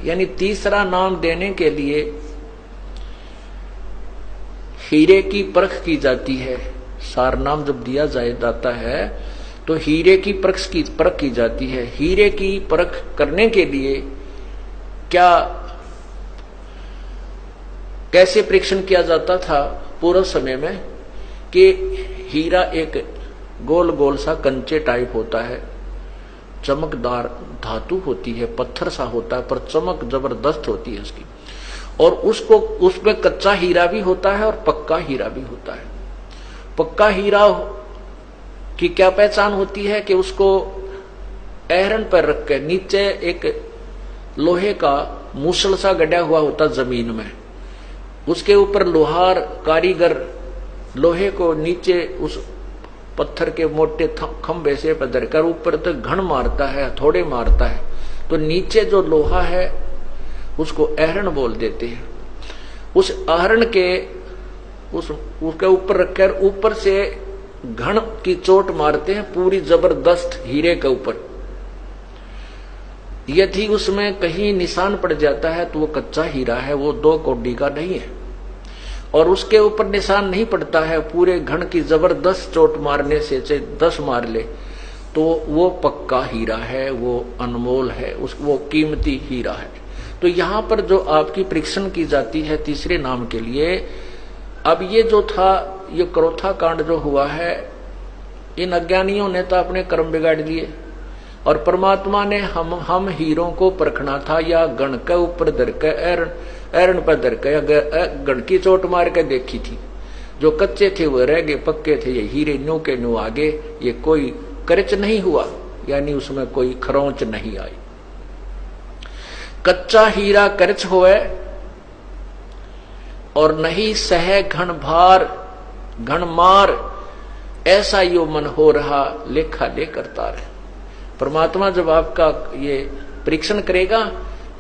यानी तीसरा नाम देने के लिए हीरे की परख की जाती है। सार नाम जब दिया जाता है तो हीरे की परख की जाती है। हीरे की परख करने के लिए कैसे परीक्षण किया जाता था पूर्व समय में कि हीरा एक गोल गोल सा कंचे टाइप होता है, चमकदार धातु होती है, पत्थर सा होता है, पर चमक जबरदस्त होती है उसकी। और उसमें कच्चा हीरा भी होता है और पक्का हीरा भी होता है। पक्का हीरा की क्या पहचान होती है कि उसको एहरन पर रख के नीचे एक लोहे का मूसल सा गड़ा हुआ होता जमीन में, उसके ऊपर लोहार कारीगर लोहे को नीचे उस पत्थर के मोटे खंभे से पधर कर ऊपर तक घण मारता है, थोड़े मारता है, तो नीचे जो लोहा है उसको एहरन बोल देते हैं। उस आहरण के उसके ऊपर रखकर ऊपर से घण की चोट मारते हैं पूरी जबरदस्त हीरे के ऊपर। यदि उसमें कहीं निशान पड़ जाता है तो वो कच्चा हीरा है, वो 2 कौड़ी का नहीं है। और उसके ऊपर निशान नहीं पड़ता है, पूरे घण की जबरदस्त चोट मारने से चाहे 10 मार ले तो वो पक्का हीरा है, वो अनमोल है, वो कीमती हीरा है। तो यहां पर जो आपकी परीक्षण की जाती है तीसरे नाम के लिए, अब ये जो था ये क्रोथा कांड जो हुआ है, इन अज्ञानियों ने तो अपने कर्म बिगाड़ दिए और परमात्मा ने हम हीरों को परखना था या गण के ऊपर धर के एरन पर धर के गण की चोट मार के देखी थी। जो कच्चे थे वो रह गए, पक्के थे ये हीरे न्यू के न्यू आगे, ये कोई करच नहीं हुआ, यानी उसमें कोई खरोंच नहीं आई। कच्चा हीरा करच होए और नहीं सह घन भार घन मार, ऐसा यो मन हो रहा लेखा ले करता रहे। परमात्मा जब आपका ये परीक्षण करेगा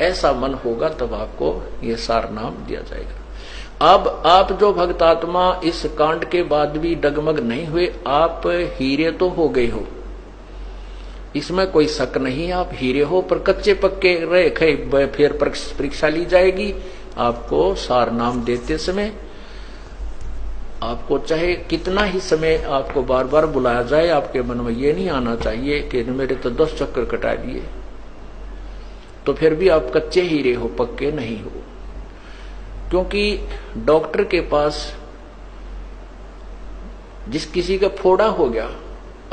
ऐसा मन होगा तब आपको ये सार नाम दिया जाएगा। अब आप जो भक्तात्मा इस कांड के बाद भी डगमग नहीं हुए, आप हीरे तो हो गए हो, इसमें कोई शक नहीं, आप हीरे हो, पर कच्चे पक्के रहे फिर परीक्षा ली जाएगी। आपको सार नाम देते समय आपको चाहे कितना ही समय आपको बार बार बुलाया जाए, आपके मन में ये नहीं आना चाहिए कि मेरे तो 10 चक्कर कटा दिए, तो फिर भी आप कच्चे हीरे हो, पक्के नहीं हो। क्योंकि डॉक्टर के पास जिस किसी का फोड़ा हो गया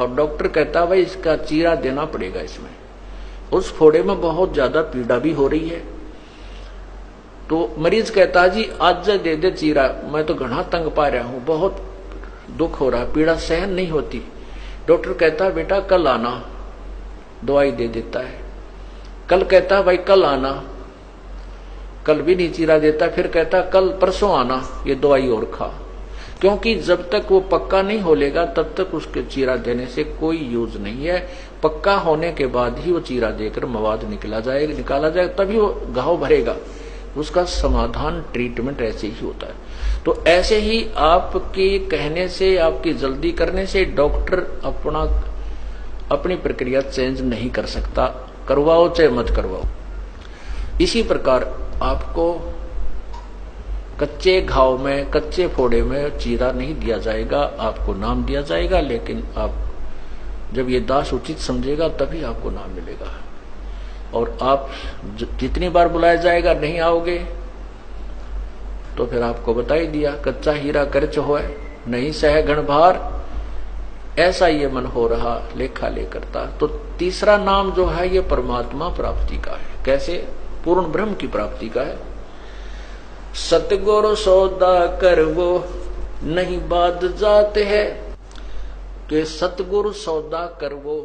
और डॉक्टर कहता भाई इसका चीरा देना पड़ेगा, इसमें उस फोड़े में बहुत ज्यादा पीड़ा भी हो रही है, तो मरीज कहता जी आज दे दे चीरा, मैं तो घना तंग पा रहा हूं, बहुत दुख हो रहा, पीड़ा सहन नहीं होती। डॉक्टर कहता बेटा कल आना, दवाई दे देता है। कल कहता भाई कल आना, कल भी नहीं चीरा देता, फिर कहता कल परसों आना, ये दवाई और खा। क्योंकि जब तक वो पक्का नहीं हो लेगा तब तक उसके चीरा देने से कोई यूज नहीं है। पक्का होने के बाद ही वो चीरा देकर मवाद निकाला जाएगा, तभी वो घाव भरेगा, उसका समाधान ट्रीटमेंट ऐसे ही होता है। तो ऐसे ही आपके कहने से, आपकी जल्दी करने से डॉक्टर अपनी प्रक्रिया चेंज नहीं कर सकता, करवाओ चाहे मत करवाओ। इसी प्रकार आपको कच्चे घाव में, कच्चे फोड़े में चीरा नहीं दिया जाएगा, आपको नाम दिया जाएगा। लेकिन आप जब ये दास उचित समझेगा तभी आपको नाम मिलेगा। और आप जितनी बार बुलाया जाएगा नहीं आओगे तो फिर आपको बता ही दिया, कच्चा हीरा करच होए नहीं सह घन भार, ऐसा ये मन हो रहा लेखा ले करता। तो तीसरा नाम जो है ये परमात्मा प्राप्ति का है। कैसे? पूर्ण ब्रह्म की प्राप्ति का है। सतगुरु सौदा कर वो नहीं बाध जाते हैं, कि सतगुरु सौदा कर वो